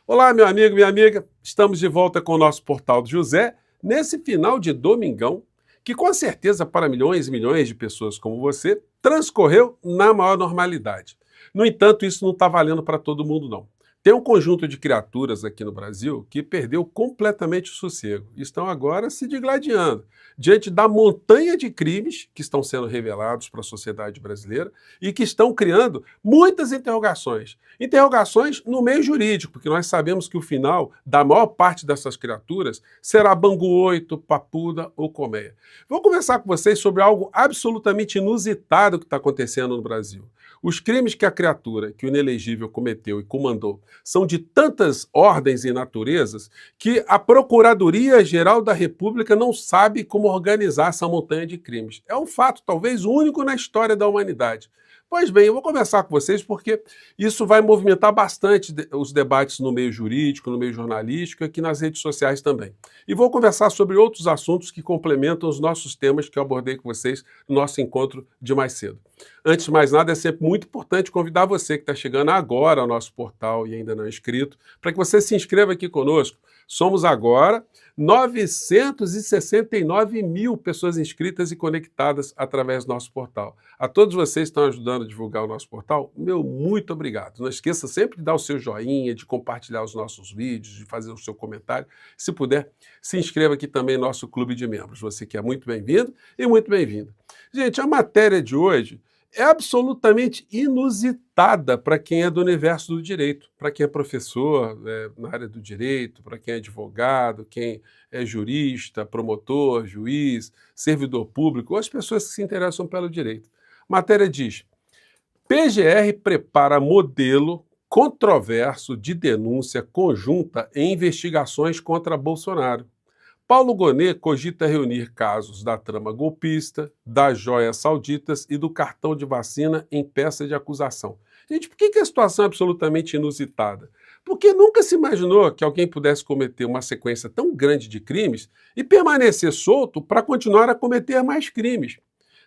Olá, meu amigo, minha amiga. Estamos de volta com o nosso Portal do José, nesse final de domingão, que com certeza para milhões e milhões de pessoas como você, transcorreu na maior normalidade. No entanto, isso não está valendo para todo mundo, não. Tem um conjunto de criaturas aqui no Brasil que perdeu completamente o sossego e estão agora se digladiando diante da montanha de crimes que estão sendo revelados para a sociedade brasileira e que estão criando muitas interrogações. Interrogações no meio jurídico, porque nós sabemos que o final da maior parte dessas criaturas será Bangu 8, Papuda ou Colmeia. Vou conversar com vocês sobre algo absolutamente inusitado que está acontecendo no Brasil. Os crimes que a criatura, que o inelegível cometeu e comandou, são de tantas ordens e naturezas que a Procuradoria-Geral da República não sabe como organizar essa montanha de crimes. É um fato talvez único na história da humanidade. Pois bem, eu vou conversar com vocês porque isso vai movimentar bastante os debates no meio jurídico, no meio jornalístico e aqui nas redes sociais também. E vou conversar sobre outros assuntos que complementam os nossos temas que eu abordei com vocês no nosso encontro de mais cedo. Antes de mais nada, é sempre muito importante convidar você que está chegando agora ao nosso portal e ainda não é inscrito, para que você se inscreva aqui conosco. Somos agora 969 mil pessoas inscritas e conectadas através do nosso portal. A todos vocês que estão ajudando a divulgar o nosso portal, meu muito obrigado. Não esqueça sempre de dar o seu joinha, de compartilhar os nossos vídeos, de fazer o seu comentário. Se puder, se inscreva aqui também no nosso clube de membros. Você que é muito bem-vindo e muito bem-vinda. Gente, a matéria de hoje é absolutamente inusitada para quem é do universo do direito, para quem é professor na área do direito, para quem é advogado, quem é jurista, promotor, juiz, servidor público, ou as pessoas que se interessam pelo direito. A matéria diz: PGR prepara modelo controverso de denúncia conjunta em investigações contra Bolsonaro. Paulo Gonet cogita reunir casos da trama golpista, das joias sauditas e do cartão de vacina em peça de acusação. Gente, por que a situação é absolutamente inusitada? Porque nunca se imaginou que alguém pudesse cometer uma sequência tão grande de crimes e permanecer solto para continuar a cometer mais crimes.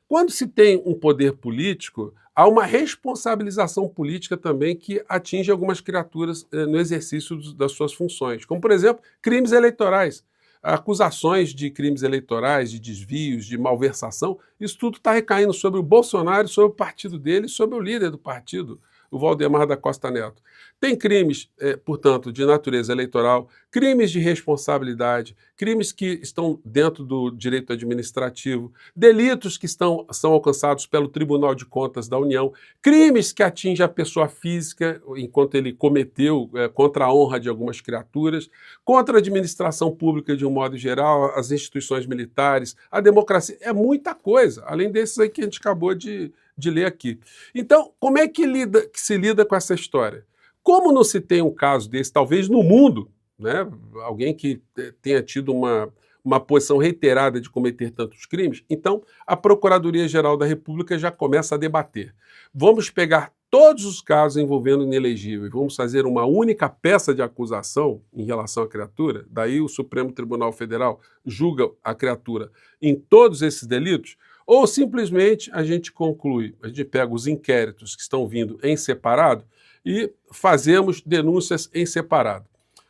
Quando se tem um poder político, há uma responsabilização política também que atinge algumas criaturas no exercício das suas funções, como, por exemplo, crimes eleitorais. Acusações de crimes eleitorais, de desvios, de malversação, isso tudo está recaindo sobre o Bolsonaro, sobre o partido dele, sobre o líder do partido, o Valdemar da Costa Neto. Tem crimes, portanto, de natureza eleitoral, crimes de responsabilidade, crimes que estão dentro do direito administrativo, delitos que são alcançados pelo Tribunal de Contas da União, crimes que atingem a pessoa física, enquanto ele cometeu contra a honra de algumas criaturas, contra a administração pública de um modo geral, as instituições militares, a democracia, é muita coisa, além desses aí que a gente acabou de ler aqui. Então, como é que se lida com essa história? Como não se tem um caso desse, talvez no mundo, né, alguém que tenha tido uma posição reiterada de cometer tantos crimes, então a Procuradoria-Geral da República já começa a debater. Vamos pegar todos os casos envolvendo o inelegível e vamos fazer uma única peça de acusação em relação à criatura, daí o Supremo Tribunal Federal julga a criatura em todos esses delitos, ou simplesmente a gente conclui, a gente pega os inquéritos que estão vindo em separado e fazemos denúncias em separado.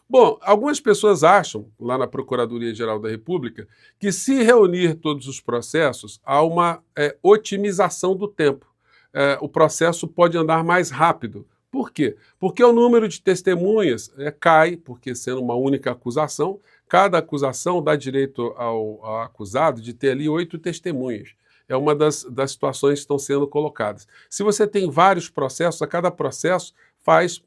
Bom, algumas pessoas acham, lá na Procuradoria-Geral da República, que se reunir todos os processos, há uma otimização do tempo. O processo pode andar mais rápido. Por quê? Porque o número de testemunhas cai, porque sendo uma única acusação, cada acusação dá direito ao acusado de ter ali 8 testemunhas. É uma das situações que estão sendo colocadas. Se você tem vários processos, a cada processo faz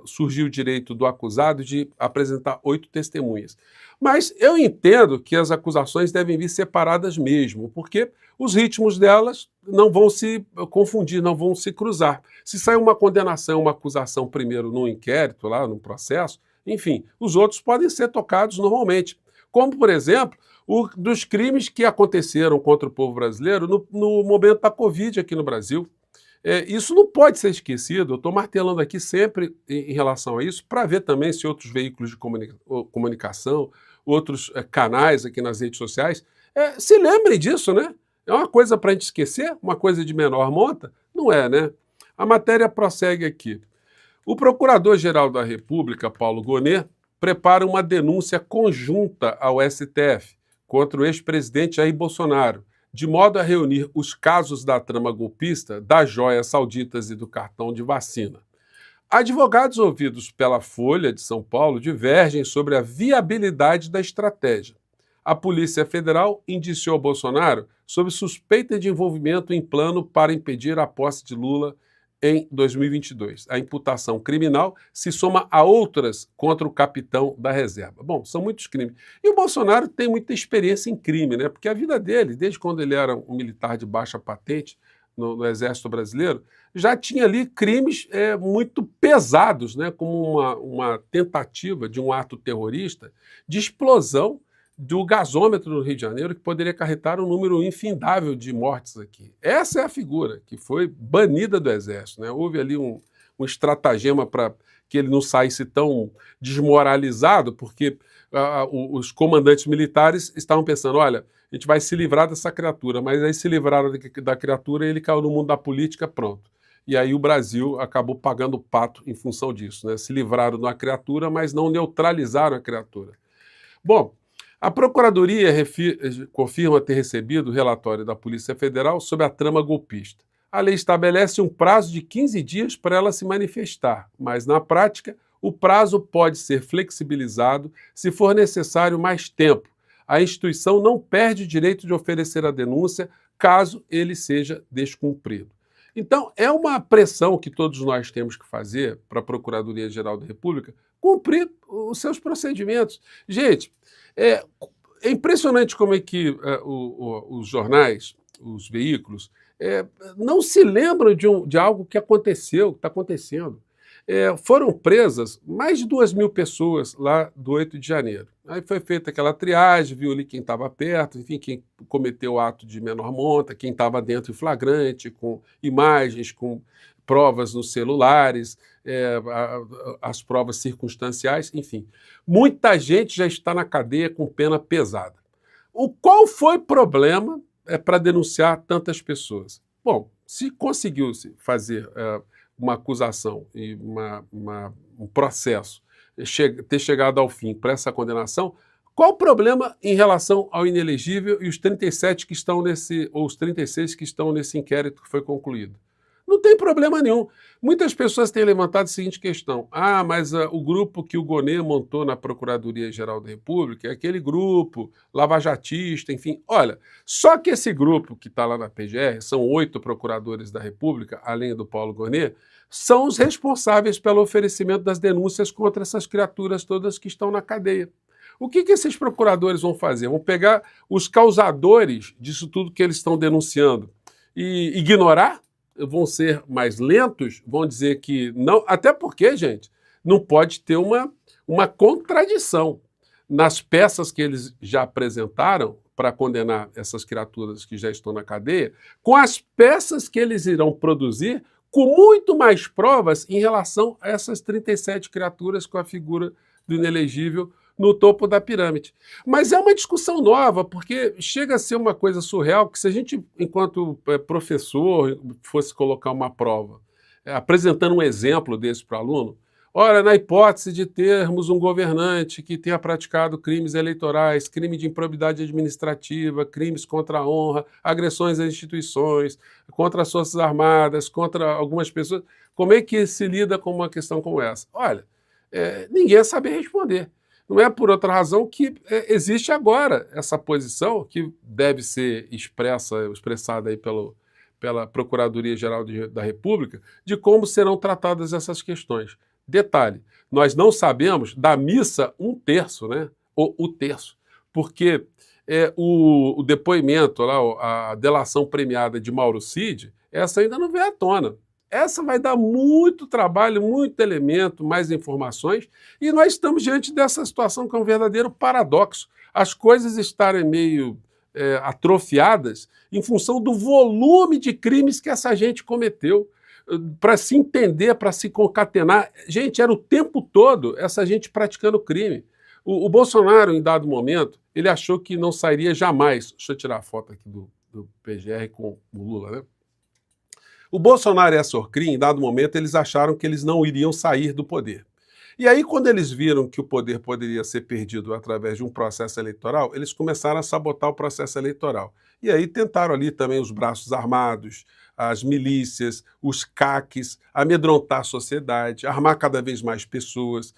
surgir o direito do acusado de apresentar 8 testemunhas. Mas eu entendo que as acusações devem vir separadas mesmo, porque os ritmos delas não vão se confundir, não vão se cruzar. Se sair uma condenação, uma acusação primeiro num inquérito, lá no processo, enfim, os outros podem ser tocados normalmente. Como, por exemplo, dos crimes que aconteceram contra o povo brasileiro no momento da Covid aqui no Brasil. Isso não pode ser esquecido, eu estou martelando aqui sempre em relação a isso, para ver também se outros veículos de comunicação, outros canais aqui nas redes sociais, se lembrem disso, né? É uma coisa para a gente esquecer? Uma coisa de menor monta? Não é, né? A matéria prossegue aqui. O Procurador-Geral da República, Paulo Gonet, prepara uma denúncia conjunta ao STF contra o ex-presidente Jair Bolsonaro, de modo a reunir os casos da trama golpista, das joias sauditas e do cartão de vacina. Advogados ouvidos pela Folha de São Paulo divergem sobre a viabilidade da estratégia. A Polícia Federal indiciou Bolsonaro sob suspeita de envolvimento em plano para impedir a posse de Lula em 2022. A imputação criminal se soma a outras contra o capitão da reserva. Bom, são muitos crimes. E o Bolsonaro tem muita experiência em crime, né? Porque a vida dele, desde quando ele era um militar de baixa patente no Exército Brasileiro, já tinha ali crimes muito pesados, né? Como uma tentativa de um ato terrorista de explosão do gasômetro no Rio de Janeiro, que poderia acarretar um número infindável de mortes aqui. Essa é a figura que foi banida do Exército, né? Houve ali um estratagema para que ele não saísse tão desmoralizado, porque os comandantes militares estavam pensando, olha, a gente vai se livrar dessa criatura, mas aí se livraram da criatura e ele caiu no mundo da política, pronto. E aí o Brasil acabou pagando o pato em função disso, né? Se livraram da criatura, mas não neutralizaram a criatura. Bom, a Procuradoria confirma ter recebido o relatório da Polícia Federal sobre a trama golpista. A lei estabelece um prazo de 15 dias para ela se manifestar, mas, na prática, o prazo pode ser flexibilizado se for necessário mais tempo. A instituição não perde o direito de oferecer a denúncia caso ele seja descumprido. Então, é uma pressão que todos nós temos que fazer para a Procuradoria-Geral da República cumprir os seus procedimentos. Gente, é impressionante como é que os jornais, os veículos, não se lembram de algo que aconteceu, que está acontecendo. Foram presas mais de 2.000 pessoas lá do 8 de janeiro. Aí foi feita aquela triagem, viu ali quem estava perto, enfim, quem cometeu o ato de menor monta, quem estava dentro em flagrante, com imagens, com provas nos celulares, as provas circunstanciais, enfim. Muita gente já está na cadeia com pena pesada. Qual foi o problema para denunciar tantas pessoas? Bom, se conseguiu-se fazer uma acusação e um processo ter chegado ao fim para essa condenação, qual o problema em relação ao inelegível e os 37 que estão ou os 36 que estão nesse inquérito que foi concluído? Não tem problema nenhum. Muitas pessoas têm levantado a seguinte questão. Mas o grupo que o Gonet montou na Procuradoria-Geral da República é aquele grupo lavajatista, enfim. Olha, só que esse grupo que está lá na PGR, são 8 procuradores da República, além do Paulo Gonet, são os responsáveis pelo oferecimento das denúncias contra essas criaturas todas que estão na cadeia. O que esses procuradores vão fazer? Vão pegar os causadores disso tudo que eles estão denunciando e ignorar? Vão ser mais lentos, vão dizer que não, até porque, gente, não pode ter uma contradição nas peças que eles já apresentaram para condenar essas criaturas que já estão na cadeia, com as peças que eles irão produzir com muito mais provas em relação a essas 37 criaturas com a figura do inelegível no topo da pirâmide. Mas é uma discussão nova, porque chega a ser uma coisa surreal que se a gente, enquanto professor, fosse colocar uma prova, apresentando um exemplo desse para o aluno, ora, na hipótese de termos um governante que tenha praticado crimes eleitorais, crime de improbidade administrativa, crimes contra a honra, agressões às instituições, contra as Forças Armadas, contra algumas pessoas, como é que se lida com uma questão como essa? Olha, ninguém ia saber responder. Não é por outra razão que existe agora essa posição que deve ser expressada aí pela Procuradoria-Geral da República de como serão tratadas essas questões. Detalhe, nós não sabemos da missa 1/3, né? O terço, porque o depoimento, lá, a delação premiada de Mauro Cid, essa ainda não veio à tona. Essa vai dar muito trabalho, muito elemento, mais informações, e nós estamos diante dessa situação que é um verdadeiro paradoxo. As coisas estarem meio atrofiadas em função do volume de crimes que essa gente cometeu. Para se entender, para se concatenar, gente, era o tempo todo essa gente praticando crime. O Bolsonaro, em dado momento, ele achou que não sairia jamais. Deixa eu tirar a foto aqui do PGR com o Lula, né? O Bolsonaro e a Sorcrim, em dado momento, eles acharam que eles não iriam sair do poder. E aí, quando eles viram que o poder poderia ser perdido através de um processo eleitoral, eles começaram a sabotar o processo eleitoral. E aí tentaram ali também os braços armados, as milícias, os CACs, amedrontar a sociedade, armar cada vez mais pessoas,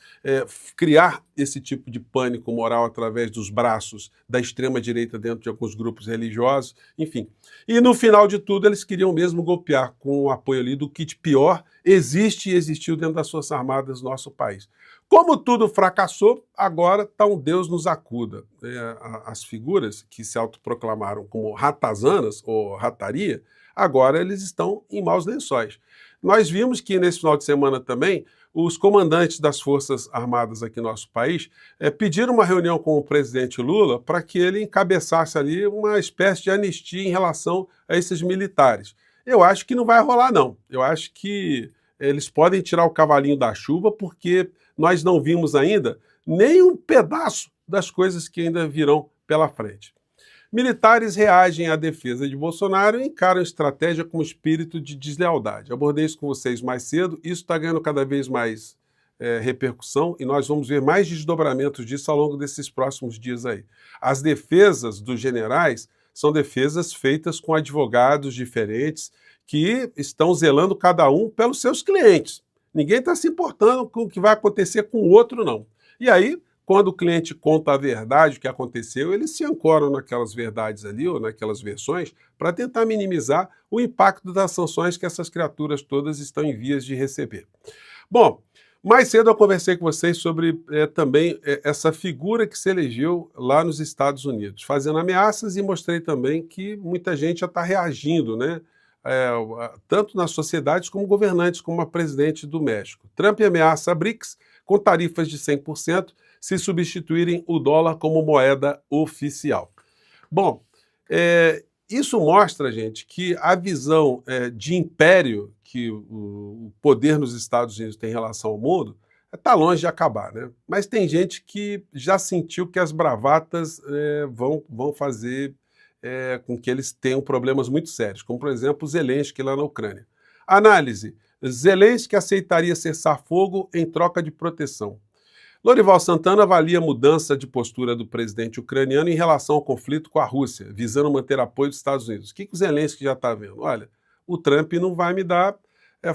criar esse tipo de pânico moral através dos braços da extrema-direita dentro de alguns grupos religiosos, enfim. E no final de tudo, eles queriam mesmo golpear com o apoio ali do que de pior existe e existiu dentro das Forças Armadas do nosso país. Como tudo fracassou, agora está um Deus nos acuda. As figuras que se autoproclamaram como ratazanas ou rataria, agora eles estão em maus lençóis. Nós vimos que nesse final de semana também, os comandantes das Forças Armadas aqui no nosso país pediram uma reunião com o presidente Lula para que ele encabeçasse ali uma espécie de anistia em relação a esses militares. Eu acho que não vai rolar, não. Eu acho que eles podem tirar o cavalinho da chuva, porque nós não vimos ainda nem um pedaço das coisas que ainda virão pela frente. Militares reagem à defesa de Bolsonaro e encaram a estratégia com espírito de deslealdade. Abordei isso com vocês mais cedo, isso está ganhando cada vez mais repercussão e nós vamos ver mais desdobramentos disso ao longo desses próximos dias aí. As defesas dos generais são defesas feitas com advogados diferentes que estão zelando cada um pelos seus clientes. Ninguém está se importando com o que vai acontecer com o outro, não. E aí, quando o cliente conta a verdade, o que aconteceu, eles se ancoram naquelas verdades ali, ou naquelas versões, para tentar minimizar o impacto das sanções que essas criaturas todas estão em vias de receber. Bom, mais cedo eu conversei com vocês sobre também essa figura que se elegeu lá nos Estados Unidos, fazendo ameaças, e mostrei também que muita gente já está reagindo, né? Tanto nas sociedades como governantes, como a presidente do México. Trump ameaça a BRICS com tarifas de 100% se substituírem o dólar como moeda oficial. Bom, isso mostra, gente, que a visão de império que o poder nos Estados Unidos tem em relação ao mundo está longe de acabar, né? Mas tem gente que já sentiu que as bravatas vão fazer com que eles tenham problemas muito sérios, como, por exemplo, Zelensky lá na Ucrânia. Análise: Zelensky aceitaria cessar fogo em troca de proteção. Lorival Santana avalia a mudança de postura do presidente ucraniano em relação ao conflito com a Rússia, visando manter apoio dos Estados Unidos. O que o Zelensky já está vendo? Olha, o Trump não vai me dar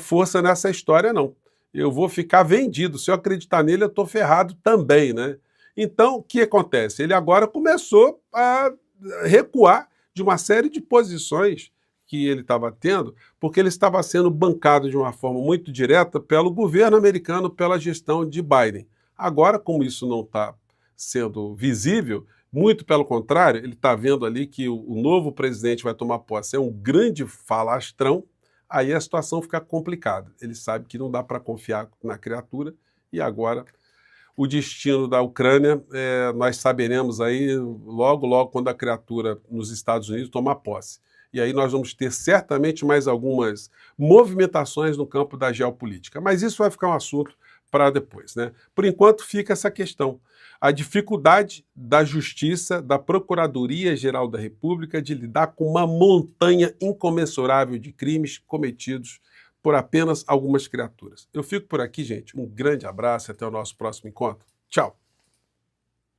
força nessa história, não. Eu vou ficar vendido. Se eu acreditar nele, eu estou ferrado também, né? Então, o que acontece? Ele agora começou a recuar de uma série de posições que ele estava tendo, porque ele estava sendo bancado de uma forma muito direta pelo governo americano, pela gestão de Biden. Agora, como isso não está sendo visível, muito pelo contrário, ele está vendo ali que o novo presidente vai tomar posse, é um grande falastrão, aí a situação fica complicada. Ele sabe que não dá para confiar na criatura, e agora o destino da Ucrânia, nós saberemos aí logo, logo, quando a criatura nos Estados Unidos tomar posse. E aí nós vamos ter certamente mais algumas movimentações no campo da geopolítica. Mas isso vai ficar um assunto para depois, né? Por enquanto fica essa questão. A dificuldade da Justiça, da Procuradoria-Geral da República de lidar com uma montanha incomensurável de crimes cometidos por apenas algumas criaturas. Eu fico por aqui, gente. Um grande abraço e até o nosso próximo encontro. Tchau!